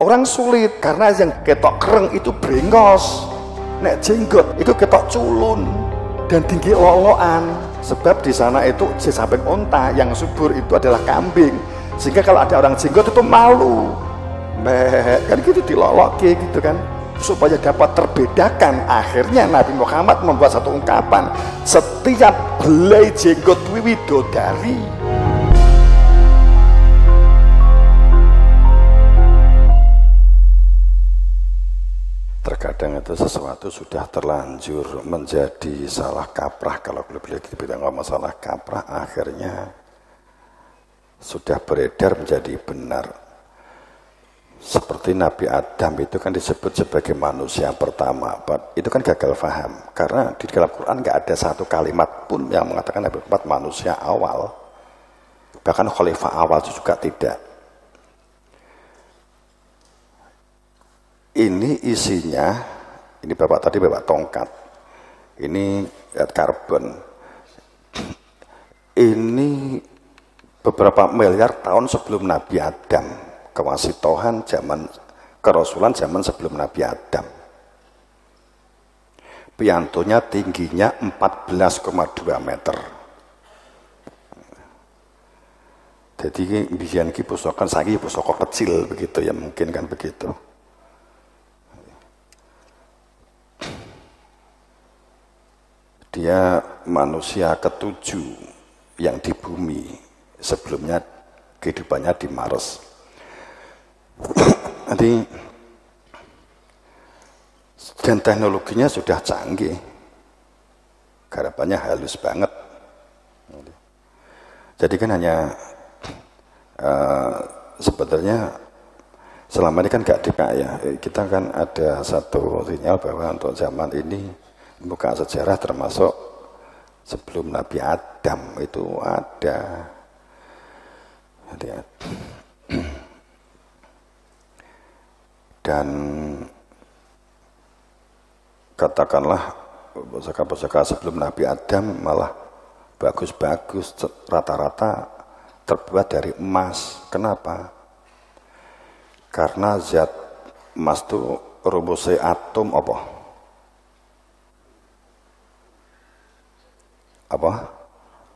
Orang sulit karena yang ketok kereng itu brengos, nek jenggot itu ketok culun dan tinggi loloan. Sebab di sana itu di samping unta yang subur itu adalah kambing, sehingga kalau ada orang jenggot itu malu, kan gitu diloloki gitu kan, supaya dapat terbedakan. Akhirnya Nabi Muhammad membuat satu ungkapan, setiap helai jenggot widodari. Terkadang itu sesuatu sudah terlanjur menjadi salah kaprah. Kalau beliau kita ngomong salah kaprah, akhirnya sudah beredar menjadi benar. Seperti Nabi Adam itu kan disebut sebagai manusia pertama, itu kan gagal paham. Karena di dalam Quran nggak ada satu kalimat pun yang mengatakan Nabi Muhammad manusia awal. Bahkan khalifah awal itu juga tidak. Ini isinya, ini bapak tadi bapak tongkat, ini karbon, ini beberapa miliar tahun sebelum Nabi Adam, kewasitohan zaman kerasulan zaman sebelum Nabi Adam. Piantonya tingginya 14,2 meter. Jadi biyen ki pusaka saiki pusaka kecil begitu ya, mungkin kan begitu. Dia manusia ketujuh yang di bumi, sebelumnya kehidupannya di Mars. Nanti dan teknologinya sudah canggih, garapannya halus banget. Jadi kan hanya sebetulnya selama ini kan gak dikaya. Kita kan ada satu sinyal bahwa untuk zaman ini buka sejarah termasuk sebelum Nabi Adam itu ada. Dan katakanlah pusaka-pusaka sebelum Nabi Adam malah bagus-bagus, rata-rata terbuat dari emas. Kenapa? Karena zat emas itu rumusnya atom apa?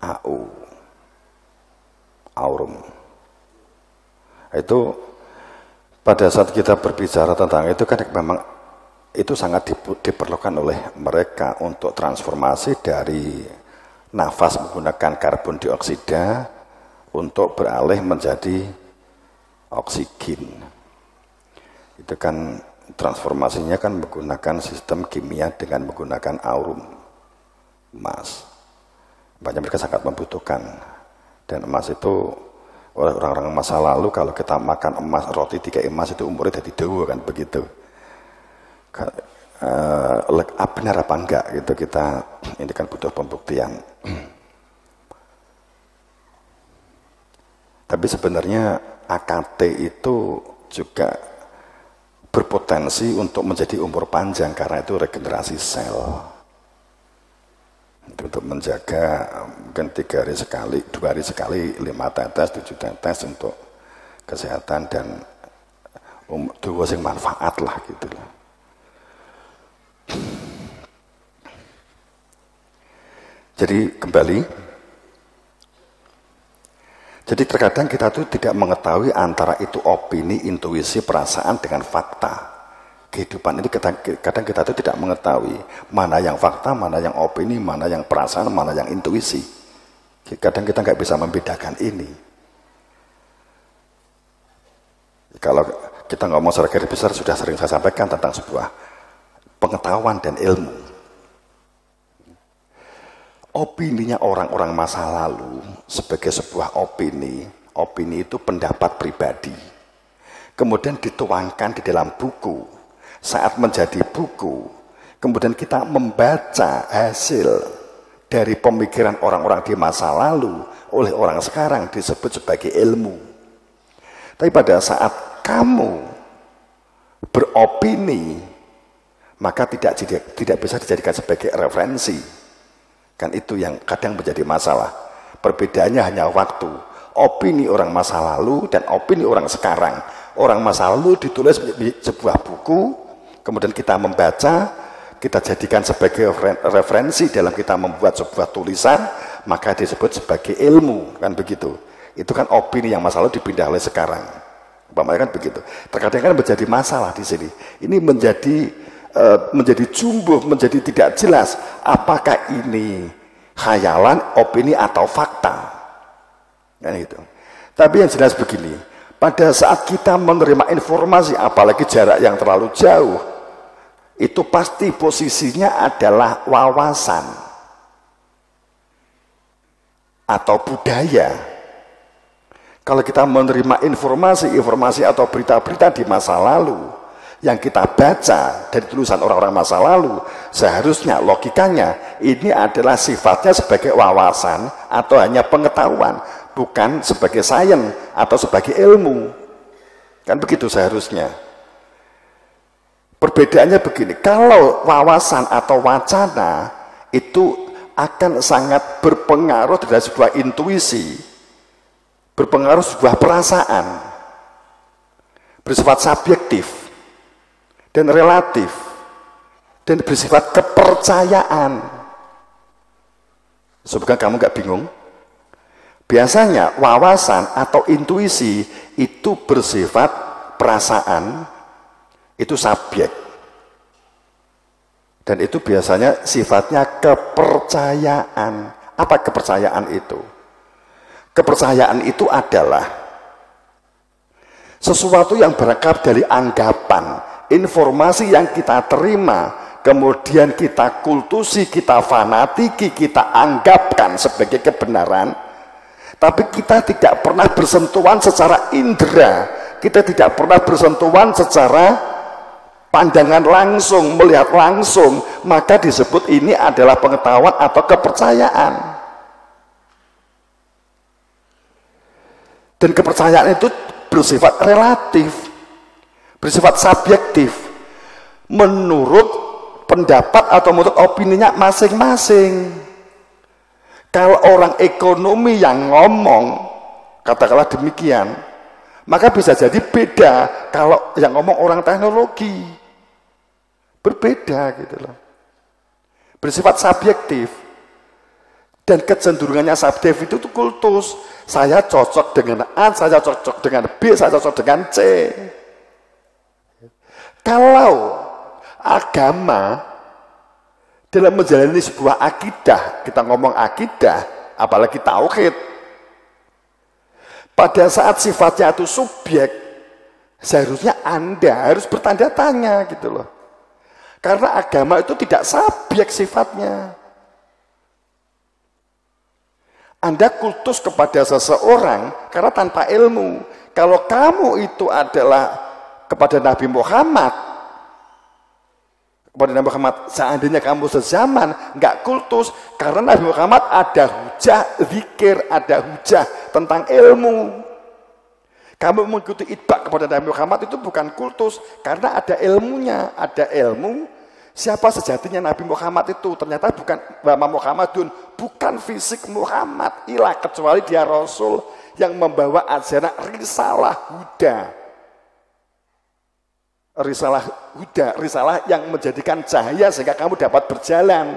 AU, aurum. Itu pada saat kita berbicara tentang itu kan memang itu sangat diperlukan oleh mereka untuk transformasi dari nafas menggunakan karbon dioksida untuk beralih menjadi oksigen. Itu kan transformasinya kan menggunakan sistem kimia dengan menggunakan aurum, emas. Banyak mereka sangat membutuhkan, dan emas itu oleh orang-orang masa lalu kalau kita makan emas, roti 3 emas itu umurnya jadi dawa kan begitu. Benar apa enggak gitu, kita ini kan butuh pembuktian. Tapi sebenarnya AKT itu juga berpotensi untuk menjadi umur panjang karena itu regenerasi sel. Untuk menjaga mungkin 3 hari sekali, 2 hari sekali, 5 tetes, 7 tetes untuk kesehatan dan dua sing manfaat lah gitu lah. Jadi kembali, jadi terkadang kita tuh tidak mengetahui antara itu opini, intuisi, perasaan dengan fakta. Kehidupan ini kadang kita itu tidak mengetahui mana yang fakta, mana yang opini, mana yang perasaan, mana yang intuisi. Kadang kita nggak bisa membedakan ini. Kalau kita ngomong secara garis besar sudah sering saya sampaikan tentang sebuah pengetahuan dan ilmu. Opininya orang-orang masa lalu sebagai sebuah opini itu pendapat pribadi. Kemudian dituangkan di dalam buku. Saat menjadi buku, kemudian kita membaca hasil dari pemikiran orang-orang di masa lalu oleh orang sekarang disebut sebagai ilmu. Tapi pada saat kamu beropini, maka tidak bisa dijadikan sebagai referensi. Kan itu yang kadang menjadi masalah. Perbedaannya hanya waktu. Opini orang masa lalu dan opini orang sekarang orang masa lalu ditulis sebuah buku, kemudian kita membaca, kita jadikan sebagai referensi dalam kita membuat sebuah tulisan, maka disebut sebagai ilmu, kan begitu. Itu kan opini yang masa lalu dipindah oleh sekarang. Kan begitu. Terkadang kan menjadi masalah di sini. Ini menjadi jumbuh, menjadi tidak jelas apakah ini khayalan, opini atau fakta. Kan gitu. Tapi yang jelas begini, pada saat kita menerima informasi, apalagi jarak yang terlalu jauh, itu pasti posisinya adalah wawasan atau budaya. Kalau kita menerima informasi atau berita-berita di masa lalu yang kita baca dari tulisan orang-orang masa lalu, seharusnya logikanya ini adalah sifatnya sebagai wawasan atau hanya pengetahuan, bukan sebagai sains atau sebagai ilmu. Kan begitu seharusnya. Perbedaannya begini, kalau wawasan atau wacana itu akan sangat berpengaruh terhadap sebuah intuisi, berpengaruh sebuah perasaan, bersifat subjektif dan relatif, dan bersifat kepercayaan. Semoga kamu nggak bingung. Biasanya wawasan atau intuisi itu bersifat perasaan, itu subjek, dan itu biasanya sifatnya kepercayaan. Apa kepercayaan itu? Kepercayaan itu adalah sesuatu yang berangkat dari anggapan, informasi yang kita terima, kemudian kita kultusi, kita fanatiki, kita anggapkan sebagai kebenaran, tapi kita tidak pernah bersentuhan secara indera, kita tidak pernah bersentuhan secara pandangan langsung, melihat langsung, maka disebut ini adalah pengetahuan atau kepercayaan. Dan kepercayaan itu bersifat relatif, bersifat subjektif, menurut pendapat atau menurut opininya masing-masing. Kalau orang ekonomi yang ngomong, katakanlah demikian, maka bisa jadi beda kalau yang ngomong orang teknologi. Berbeda gitu loh. Bersifat subjektif. Dan kecenderungannya subjektif itu kultus. Saya cocok dengan A, saya cocok dengan B, saya cocok dengan C. Kalau agama dalam menjalani sebuah akidah, kita ngomong akidah, apalagi tauhid, pada saat sifatnya itu subjek, seharusnya Anda harus bertanda tanya gitu loh. Karena agama itu tidak subjek sifatnya. Anda kultus kepada seseorang karena tanpa ilmu. Kalau kamu itu adalah kepada Nabi Muhammad, seandainya kamu sezaman, nggak kultus, karena Nabi Muhammad ada hujah zikir, ada hujah tentang ilmu. Kamu mengikuti itbak kepada Nabi Muhammad itu bukan kultus, karena ada ilmunya, ada ilmu. Siapa sejatinya Nabi Muhammad itu? Ternyata bukan Muhammadun, bukan fisik Muhammad, ilah kecuali dia Rasul yang membawa ajaran risalah huda. Risalah yang menjadikan cahaya sehingga kamu dapat berjalan.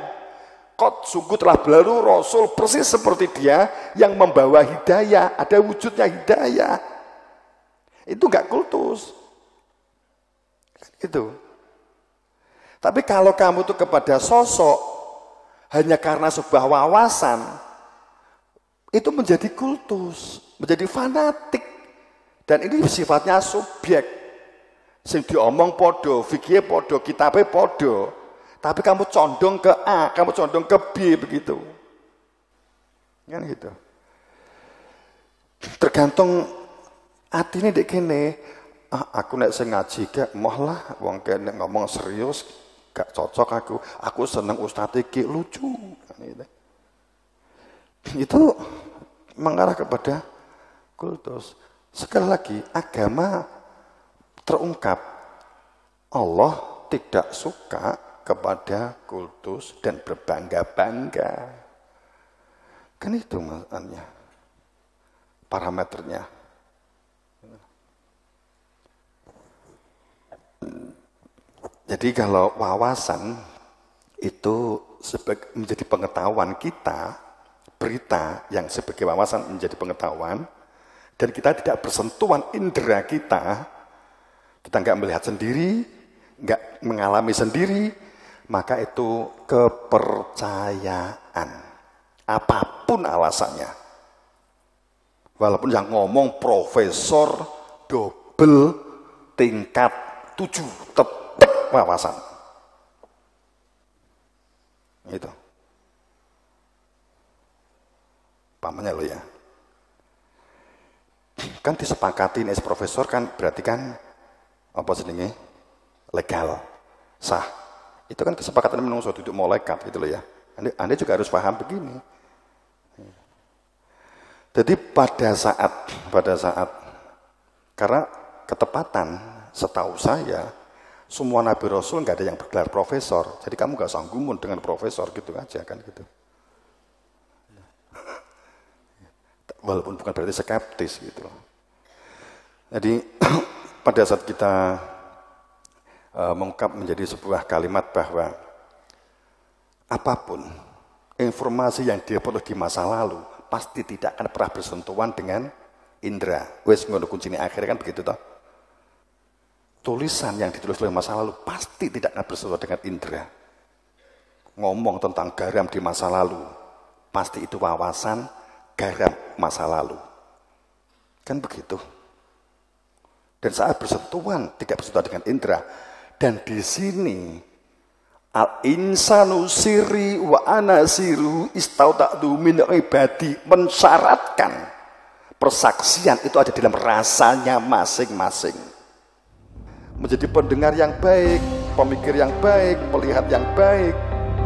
Qad sungguh telah berlalu Rasul persis seperti dia yang membawa hidayah, ada wujudnya hidayah. Itu enggak kultus. Itu. Tapi kalau kamu tuh kepada sosok hanya karena sebuah wawasan, itu menjadi kultus, menjadi fanatik. Dan ini sifatnya subjek. Sing diomong podo, fikih podo, kitabnya podo. Tapi kamu condong ke A, kamu condong ke B begitu. Kan gitu. Tergantung atine ndek kene. Aku nek sing ngaji gak moh lah, wong kene ngomong serius gak cocok aku. Aku seneng ustaz iki lucu. Itu mengarah kepada kultus. Sekali lagi, agama terungkap. Allah tidak suka kepada kultus dan berbangga-bangga. Kan itu maknanya. Parameternya. Jadi kalau wawasan itu menjadi pengetahuan kita, berita yang sebagai wawasan menjadi pengetahuan, dan kita tidak bersentuhan indera kita nggak melihat sendiri, nggak mengalami sendiri, maka itu kepercayaan. Apapun alasannya. Walaupun yang ngomong profesor double tingkat 7, tetap wawasan. Itu. Pamannya lo ya. Kan disepakati nih profesor kan berarti kan apa jenenge legal, sah. Itu kan kesepakatan menungso duduk malaikat gitu loh ya. Anda juga harus paham begini. Jadi pada saat karena ketepatan setahu saya semua nabi rasul nggak ada yang bergelar profesor. Jadi kamu nggak sanggumun dengan profesor gitu aja kan gitu. Walaupun bukan berarti skeptis gitu loh. Jadi pada saat kita mengungkap menjadi sebuah kalimat bahwa apapun informasi yang dia perlu di masa lalu pasti tidak akan pernah bersentuhan dengan indera. Wes ngono kuncine akhirnya kan begitu toh. Tulisan yang ditulis oleh masa lalu pasti tidak akan bersentuhan dengan indera. Ngomong tentang garam di masa lalu, pasti itu wawasan garam masa lalu. Kan begitu. Dan saat bersentuhan tidak bersentuhan dengan indera. Dan di sini al-insanu siri wa anasiru istauta'du min ibadi mensyaratkan persaksian itu ada dalam rasanya masing-masing. Menjadi pendengar yang baik, pemikir yang baik, melihat yang baik,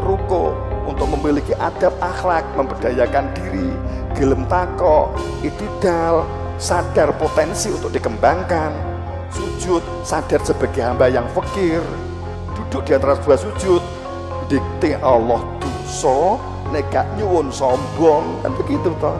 ruko untuk memiliki adab akhlak, memberdayakan diri, gelem tako, itidal, sadar potensi untuk dikembangkan. Sujud, sadar sebagai hamba yang fakir, duduk di antara dua sujud, dikte Allah dosa, nek nyuwun sombong, kan begitu toh.